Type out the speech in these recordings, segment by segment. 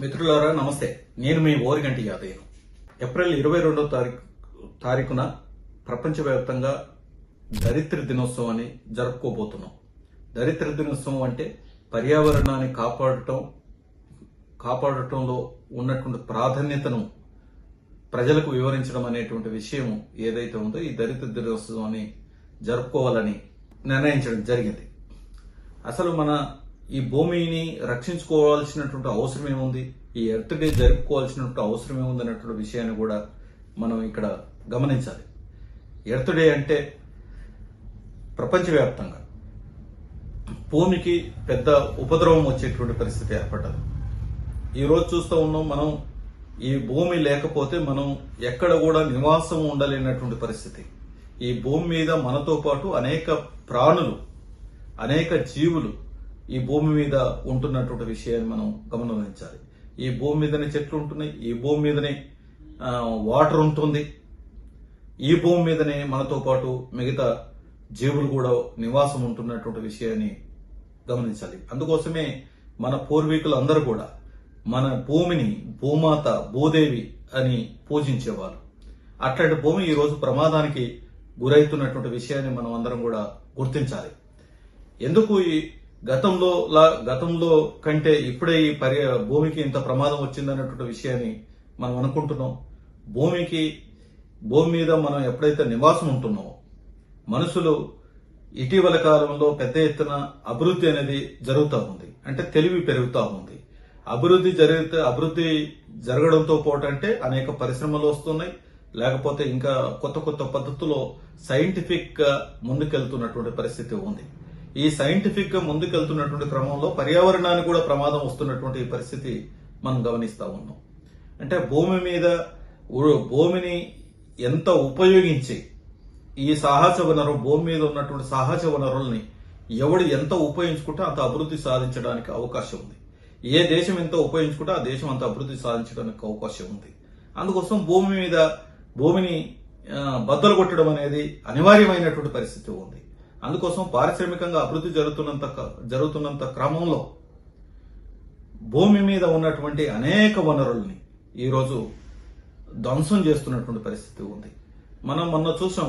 మిత్రులారా నమస్తే. నేను మీ ఓరిగంటి యాదయ్య. ఏప్రిల్ 22వ తారీఖున ప్రపంచవ్యాప్తంగా దరిద్ర దినోత్సవాన్ని జరుపుకోబోతున్నాం. దరిద్ర దినోత్సవం అంటే పర్యావరణాన్ని కాపాడటంలో ఉన్నటువంటి ప్రాధాన్యతను ప్రజలకు వివరించడం అనేటువంటి విషయం ఏదైతే ఉందో ఈ దరిద్ర దినోత్సవాన్ని జరుపుకోవాలని నిర్ణయించడం జరిగింది. అసలు మన ఈ భూమిని రక్షించుకోవాల్సినటువంటి అవసరం ఏముంది, ఈ ఎర్త్ డే జరుపుకోవాల్సినటువంటి అవసరం ఏముంది అన్నటువంటి విషయాన్ని కూడా మనం ఇక్కడ గమనించాలి. ఎర్త్ డే అంటే ప్రపంచవ్యాప్తంగా భూమికి పెద్ద ఉపద్రవం వచ్చేటువంటి పరిస్థితి ఏర్పడ్డది. ఈ రోజు చూస్తూ ఉన్నాం, మనం ఈ భూమి లేకపోతే మనం ఎక్కడ కూడా నివాసం ఉండలేనటువంటి పరిస్థితి. ఈ భూమి మీద మనతో పాటు అనేక ప్రాణులు, అనేక జీవులు ఈ భూమి మీద ఉంటున్నటువంటి విషయాన్ని మనం గమనించాలి. ఈ భూమి మీదనే చెట్లు ఉంటున్నాయి, ఈ భూమి మీదనే వాటర్ ఉంటుంది, ఈ భూమి మీదనే మనతో పాటు మిగతా జీవులు కూడా నివాసం ఉంటున్నటువంటి విషయాన్ని గమనించాలి. అందుకోసమే మన పూర్వీకులు అందరూ కూడా మన భూమిని భూమాత, భూదేవి అని పూజించేవారు. అట్లాంటి భూమి ఈ రోజు ప్రమాదానికి గురైతున్నటువంటి విషయాన్ని మనం అందరం కూడా గుర్తించాలి. ఎందుకు ఈ గతంలో కంటే ఇప్పుడే ఈ భూమికి ఇంత ప్రమాదం వచ్చిందన్నటువంటి విషయాన్ని మనం అనుకుంటున్నాం. భూమి మీద మనం ఎప్పుడైతే నివాసం ఉంటున్నామో మనుషులు ఇటీవల కాలంలో పెద్ద ఎత్తున అభివృద్ధి అనేది జరుగుతూ ఉంది. అంటే తెలివి పెరుగుతూ ఉంది. అభివృద్ధి జరగడంతో పాటు అంటే అనేక పరిశ్రమలు వస్తున్నాయి, లేకపోతే ఇంకా కొత్త కొత్త పద్ధతుల్లో సైంటిఫిక్ గా ముందుకెళ్తున్నటువంటి పరిస్థితి ఉంది. ఈ సైంటిఫిక్ గా ముందుకెళ్తున్నటువంటి క్రమంలో పర్యావరణానికి కూడా ప్రమాదం వస్తున్నటువంటి పరిస్థితి మనం గమనిస్తా ఉన్నాం. అంటే భూమిని ఎంత ఉపయోగించి ఈ భూమి మీద ఉన్నటువంటి సహజ వనరుల్ని ఎవడు ఎంత ఉపయోగించుకుంటే అంత అభివృద్ధి సాధించడానికి అవకాశం ఉంది. ఏ దేశం ఎంత ఉపయోగించుకుంటే ఆ దేశం అంత అభివృద్ధి సాధించడానికి అవకాశం ఉంది. అందుకోసం భూమిని బద్దలు కొట్టడం అనేది అనివార్యమైనటువంటి పరిస్థితి ఉంది. అందుకోసం పారిశ్రామికంగా అభివృద్ధి జరుగుతున్నంత క్రమంలో భూమి మీద ఉన్నటువంటి అనేక వనరుల్ని ఈరోజు ధ్వంసం చేస్తున్నటువంటి పరిస్థితి ఉంది. మనం మొన్న చూసాం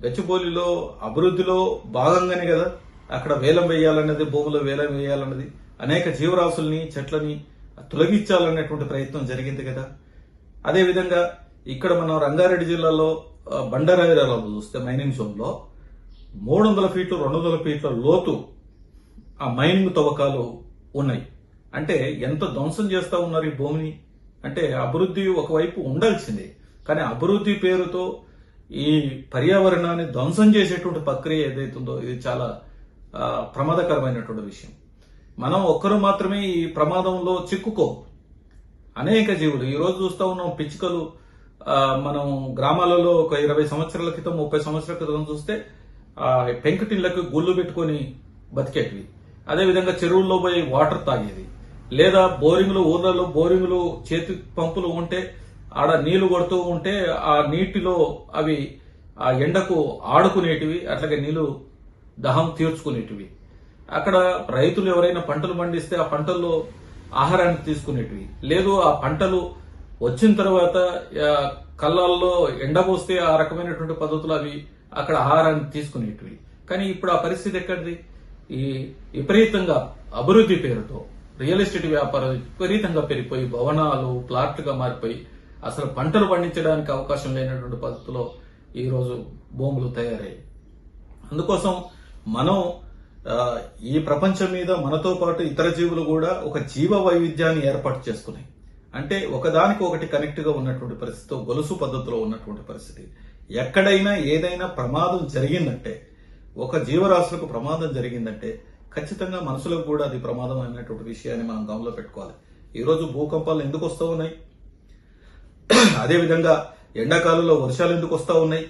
గచ్చిబౌలిలో అభివృద్ధిలో భాగంగానే కదా అక్కడ వేలం వేయాలన్నది, భూమిలో వేలం వేయాలన్నది, అనేక జీవరాశుల్ని, చెట్లని తొలగించాలనేటువంటి ప్రయత్నం జరిగింది కదా. అదేవిధంగా ఇక్కడ మనం రంగారెడ్డి జిల్లాలో బండరాయిలో చూస్తే మైనింగ్ జోన్ లో 300 ఫీట్లు 200 ఫీట్ల లోతు ఆ మైనింగ్ తవ్వకాలు ఉన్నాయి. అంటే ఎంత ధ్వంసం చేస్తా ఉన్నారు ఈ భూమిని. అంటే అభివృద్ధి ఒకవైపు ఉండాల్సిందే, కానీ అభివృద్ధి పేరుతో ఈ పర్యావరణాన్ని ధ్వంసం చేసేటువంటి ప్రక్రియ ఏదైతుందో ఇది చాలా ప్రమాదకరమైనటువంటి విషయం. మనం ఒక్కరు మాత్రమే ఈ ప్రమాదంలో చిక్కుకో, అనేక జీవులు ఈ రోజు చూస్తా ఉన్నాం. పిచ్చుకలు మనం గ్రామాలలో ఒక 20 సంవత్సరాల క్రితం 30 సంవత్సరాల క్రితం చూస్తే పెంకుటిళ్లకు గుళ్ళు పెట్టుకుని బతికేటివి. అదేవిధంగా చెరువుల్లో పోయి వాటర్ తాగేది, లేదా ఊర్లలో బోరింగ్లు చేతి పంపులు ఉంటే ఆడ నీళ్లు కొడుతూ ఉంటే ఆ నీటిలో అవి ఆ ఎండకు ఆడుకునేటివి, అట్లాగే నీళ్లు దహం తీర్చుకునేటివి. అక్కడ రైతులు ఎవరైనా పంటలు పండిస్తే ఆ పంటల్లో ఆహారాన్ని తీసుకునేటివి. లేదు ఆ పంటలు వచ్చిన తర్వాత కళ్ళల్లో ఎండబోస్తే ఆ రకమైనటువంటి పద్ధతులు అవి అక్కడ ఆహారాన్ని తీసుకునేటివి. కానీ ఇప్పుడు ఆ పరిస్థితి ఎక్కడిది? ఈ విపరీతంగా అభివృద్ధి పేరుతో రియల్ ఎస్టేట్ వ్యాపారం విపరీతంగా పెరిగిపోయి భవనాలు ప్లాట్లుగా మారిపోయి అసలు పంటలు పండించడానికి అవకాశం లేనటువంటి పద్ధతిలో ఈ రోజు భూములు తయారయ్యాయి. అందుకోసం మనం ఈ ప్రపంచం మీద మనతో పాటు ఇతర జీవులు కూడా ఒక జీవ వైవిధ్యాన్ని ఏర్పాటు చేసుకున్నాయి. అంటే ఒకదానికి ఒకటి కనెక్ట్ గా ఉన్నటువంటి పరిస్థితి, గొలుసు పద్ధతిలో ఉన్నటువంటి పరిస్థితి. ఎక్కడైనా ఏదైనా ప్రమాదం జరిగిందంటే, ఒక జీవరాశులకు ప్రమాదం జరిగిందంటే ఖచ్చితంగా మనుషులకు కూడా అది ప్రమాదం అయినటువంటి విషయాన్ని మనం గమనంలో పెట్టుకోవాలి. ఈ రోజు భూకంపాలు ఎందుకు వస్తూ ఉన్నాయి, అదేవిధంగా ఎండాకాలంలో వర్షాలు ఎందుకు వస్తూ ఉన్నాయి,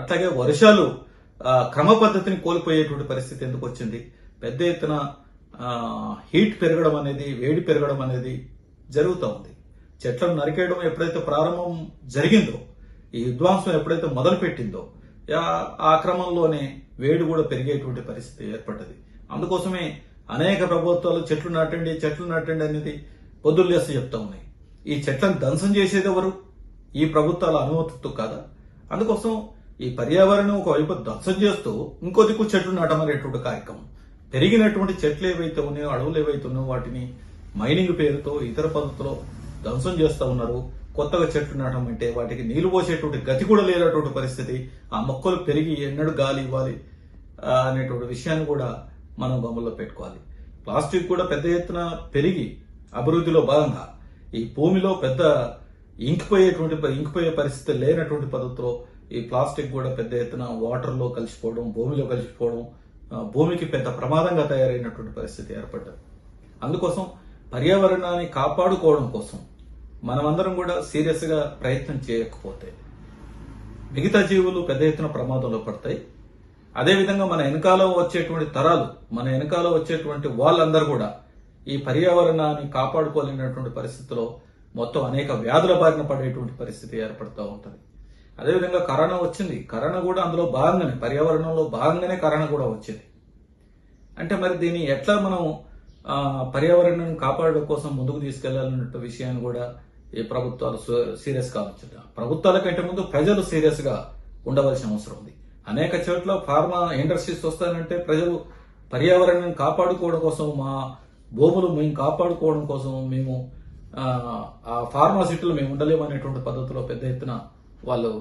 అట్లాగే వర్షాలు క్రమ పద్ధతిని కోల్పోయేటువంటి పరిస్థితి ఎందుకు వచ్చింది, పెద్ద ఎత్తున హీట్ పెరగడం అనేది, వేడి పెరగడం అనేది జరుగుతూ ఉంది. చెట్లను నరికేయడం ఎప్పుడైతే ప్రారంభం జరిగిందో, ఈ విధ్వంసం ఎప్పుడైతే మొదలు పెట్టిందో ఆ క్రమంలోనే వేడి కూడా పెరిగేటువంటి పరిస్థితి ఏర్పడ్డది. అందుకోసమే అనేక ప్రభుత్వాలు చెట్లు నాటండి అనేది పొద్దులు లేస్తే చెప్తా ఉన్నాయి. ఈ చెట్లను ధ్వంసం చేసేది ఎవరు? ఈ ప్రభుత్వాల అనుమతితో కాదా? అందుకోసం ఈ పర్యావరణం ఒకవైపు ధ్వంసం చేస్తూ ఇంకో దిక్కు చెట్లు నాటమనేటువంటి కార్యక్రమం. పెరిగినటువంటి చెట్లు ఏవైతే ఉన్నాయో, అడవులు ఏవైతే ఉన్నాయో వాటిని మైనింగ్ పేరుతో ఇతర పద్ధతిలో ధ్వంసం చేస్తూ ఉన్నారు. కొత్తగా చెట్లు నాటమంటే వాటికి నీళ్లు పోసేటువంటి గతి కూడా లేనటువంటి పరిస్థితి. ఆ మొక్కలు పెరిగి ఎన్నడూ గాలి ఇవ్వాలి అనేటువంటి విషయాన్ని కూడా మనం గమనంలో పెట్టుకోవాలి. ప్లాస్టిక్ కూడా పెద్ద ఎత్తున పెరిగి అభివృద్ధిలో భాగంగా ఈ భూమిలో పెద్ద ఇంకిపోయే పరిస్థితి లేనటువంటి పద్ధతిలో ఈ ప్లాస్టిక్ కూడా పెద్ద ఎత్తున వాటర్లో కలిసిపోవడం, భూమిలో కలిసిపోవడం, భూమికి పెద్ద ప్రమాదంగా తయారైనటువంటి పరిస్థితి ఏర్పడ్డది. అందుకోసం పర్యావరణాన్ని కాపాడుకోవడం కోసం మనమందరం కూడా సీరియస్ గా ప్రయత్నం చేయకపోతే మిగతా జీవులు పెద్ద ఎత్తున ప్రమాదంలో పడతాయి. అదేవిధంగా మన వెనకాల వచ్చేటువంటి తరాలు, మన వెనకాల వచ్చేటువంటి వాళ్ళందరూ కూడా ఈ పర్యావరణాన్ని కాపాడుకోలేనటువంటి పరిస్థితిలో మొత్తం అనేక వ్యాధుల బారిన పడేటువంటి పరిస్థితి ఏర్పడుతూ ఉంటుంది. అదేవిధంగా కరోనా వచ్చింది. కరోనా కూడా అందులో భాగంగానే, పర్యావరణంలో భాగంగానే కరోనా కూడా వచ్చింది. అంటే మరి దీన్ని ఎట్లా మనం పర్యావరణాన్ని కాపాడడం కోసం ముందుకు తీసుకెళ్లాలన్న విషయాన్ని కూడా ఈ ప్రభుత్వాలు సీరియస్ గా ఆలోచించాలి. ప్రభుత్వాల కంటే ముందు ప్రజలు సీరియస్ గా ఉండవలసిన అవసరం ఉంది. అనేక చోట్ల ఫార్మా ఇండస్ట్రీస్ వస్తానంటే ప్రజలు పర్యావరణాన్ని కాపాడుకోవడం కోసం, మా భూములు మేము కాపాడుకోవడం కోసం మేము ఆ ఫార్మాసిటీలు మేము ఉండలేమనేటువంటి పద్ధతిలో పెద్ద ఎత్తున వాళ్ళు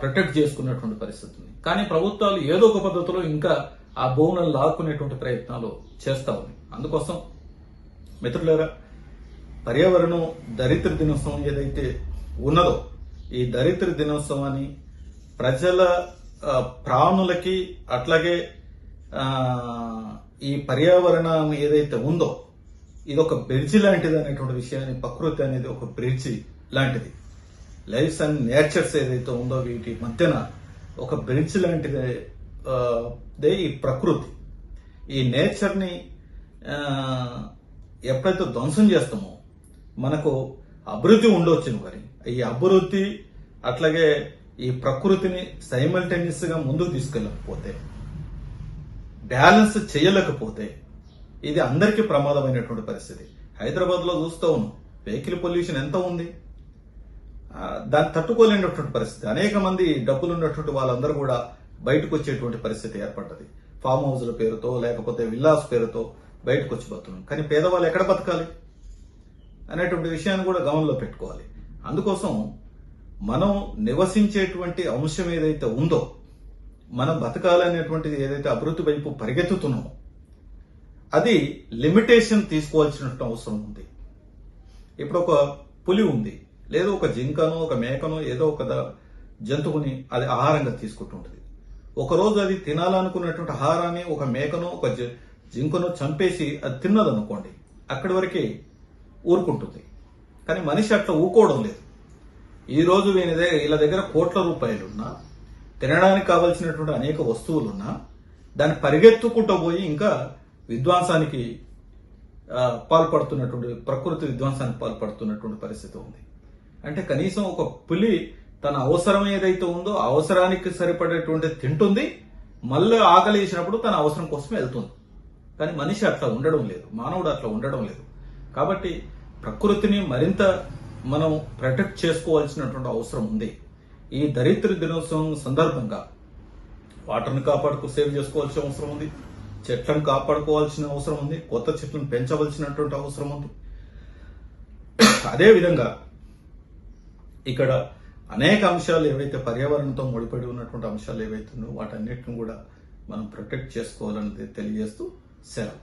ప్రొటెక్ట్ చేసుకున్నటువంటి పరిస్థితి ఉంది. కానీ ప్రభుత్వాలు ఏదో ఒక పద్ధతిలో ఇంకా ఆ భూములను లాక్కునేటువంటి ప్రయత్నాలు చేస్తా ఉన్నాయి. అందుకోసం మిత్రులారా, పర్యావరణం దరిద్ర దినోత్సవం ఏదైతే ఉన్నదో ఈ దరిద్ర దినోత్సవాన్ని ప్రజల ప్రాణులకి, అట్లాగే ఈ పర్యావరణం ఏదైతే ఉందో ఇది ఒక బ్రిడ్జి లాంటిది అనేటువంటి విషయాన్ని, ప్రకృతి అనేది ఒక బ్రిడ్జి లాంటిది. లైఫ్స్ అండ్ నేచర్స్ ఏదైతే ఉందో వీటి మధ్యన ఒక బ్రిడ్జ్ లాంటిదే ఈ ప్రకృతి. ఈ నేచర్ ని ఎప్పుడైతే ధ్వంసం చేస్తామో మనకు అభివృద్ధి ఉండవచ్చు. మరి ఈ అభివృద్ధి అట్లాగే ఈ ప్రకృతిని సైమల్టేనియస్ గా ముందుకు తీసుకెళ్ళకపోతే, బ్యాలెన్స్ చేయలేకపోతే ఇది అందరికీ ప్రమాదమైనటువంటి పరిస్థితి. హైదరాబాద్ లో చూస్తూ ఉన్నాం, వెహికల్ పొల్యూషన్ ఎంత ఉంది, దాన్ని తట్టుకోలేనటువంటి పరిస్థితి. అనేక మంది డబ్బులు ఉన్నటువంటి వాళ్ళందరూ కూడా బయటకు వచ్చేటువంటి పరిస్థితి ఏర్పడ్డది. ఫామ్ హౌస్ల పేరుతో లేకపోతే విల్లాస్ పేరుతో బయటకు వచ్చి బతున్నాం. కానీ పేదవాళ్ళు ఎక్కడ బతకాలి అనేటువంటి విషయాన్ని కూడా గమనంలో పెట్టుకోవాలి. అందుకోసం మనం నివసించేటువంటి అంశం ఏదైతే ఉందో, మనం బతకాలనేటువంటిది ఏదైతే అభివృద్ధి వైపు పరిగెత్తుతున్నామో అది లిమిటేషన్ తీసుకోవాల్సిన అవసరం ఉంది. ఇప్పుడు ఒక పులి ఉంది, లేదా ఒక జింకనో ఒక మేకనో ఏదో ఒక జంతువుని అది ఆహారంగా తీసుకుంటుంటుంది. ఒకరోజు అది తినాలనుకున్నటువంటి ఆహారాన్ని ఒక మేకనో ఒక జింకనో చంపేసి అది తిన్నదనుకోండి, అక్కడి వరకే ఊరుకుంటుంది. కానీ మనిషి అట్లా ఊకోవడం లేదు. ఈ రోజు వీళ్ళ దగ్గర కోట్ల రూపాయలున్నా, తినడానికి కావలసినటువంటి అనేక వస్తువులున్నా దాన్ని పరిగెత్తుకుంటూ పోయి ఇంకా విధ్వంసానికి పాల్పడుతున్నటువంటి, ప్రకృతి విధ్వంసానికి పాల్పడుతున్నటువంటి పరిస్థితి ఉంది. అంటే కనీసం ఒక పులి తన అవసరం ఏదైతే ఉందో అవసరానికి సరిపడేటువంటి తింటుంది, మళ్ళీ ఆకలి వేసినప్పుడు తన అవసరం కోసం వెళ్తుంది. కానీ మనిషి అట్లా ఉండడం లేదు, మానవుడు అట్లా ఉండడం లేదు. కాబట్టి ప్రకృతిని మరింత మనం ప్రొటెక్ట్ చేసుకోవాల్సినటువంటి అవసరం ఉంది. ఈ దరిద్ర దినోత్సవం సందర్భంగా వాటర్ని సేవ్ చేసుకోవాల్సిన అవసరం ఉంది, చెట్లను కాపాడుకోవాల్సిన అవసరం ఉంది, కొత్త చెట్లను పెంచవలసినటువంటి అవసరం ఉంది. అదేవిధంగా ఇక్కడ అనేక అంశాలు ఏవైతే పర్యావరణంతో ముడిపడి ఉన్నటువంటి అంశాలు ఏవైతే ఉన్నాయో వాటన్నిటిని కూడా మనం ప్రొటెక్ట్ చేసుకోవాలనేది తెలియజేస్తూ సెలవు.